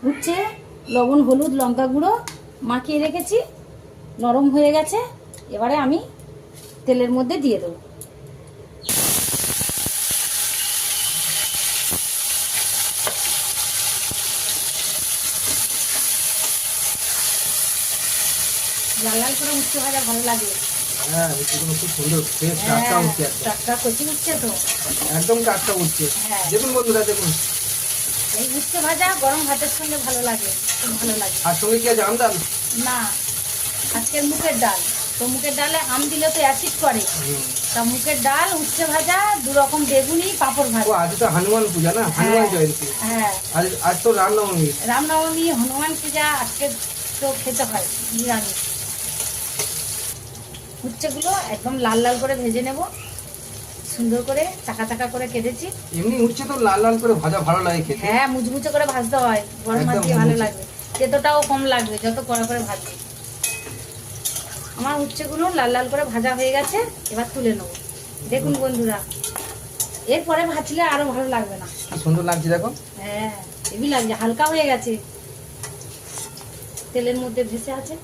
উচ্ছে লবণ হলুদ লঙ্কা গুঁড়ো মাখিয়ে রেখেছি, নরম হয়ে গেছে। এবারে আমি তেলের মধ্যে দিয়ে দেবো। লাল লাল করে উচ্ছে ভাজা ভালো লাগে। হ্যাঁ, উচ্ছেগুলো খুব সুন্দর ফ্রেশ টাটকা উচ্ছে একদম। টাটকা কচি উচ্ছে তো একদম টাটকা উচ্ছে। হ্যাঁ। দেখুন বন্ধুরা, দেখুন। এই উচ্ছে ভাজা গরম ভাতের সঙ্গে ভালো লাগে, খুব ভালো লাগে। আর সঙ্গে কি আছে, আমডাল? না, আজকের মুগের ডাল। তো মুগের ডালে আম দিলে তো অ্যাসিড করে, তা মুগের ডাল উচ্ছে ভাজা দু রকম বেগুনি পাঁপড় ও, ভাজা। আজ তো হনুমান পূজা না, হনুমান জয়ন্তী। হ্যাঁ, আজ তো রামনবমী। রামনবমী হনুমান পূজা, আজকে তো খেতে হয় নিরামিষ। উচ্ছেগুলো একদম লাল লাল করে ভেজে নেব, সুন্দর করে চাকা চাকা করে কেটেছি। এমনি উচ্ছে তো লাল লাল করে ভাজা ভালো লাগে খেতে। হ্যাঁ, মুচমুচে করে ভাজতে হয়, গরম ভাত দিয়ে ভালো লাগবে। তেতোটাও কম লাগবে যত কড়া করে ভাজবে। আমার উচ্ছেগুলো লাল লাল করে ভাজা হয়ে গেছে, এবার তুলে নেবো। দেখুন বন্ধুরা, এরপরে ভাজলে আরো ভালো লাগবে না। কি সুন্দর লাগছে দেখো। হ্যাঁ, হেভি লাগছে, হালকা হয়ে গেছে, তেলের মধ্যে ভেসে আছে।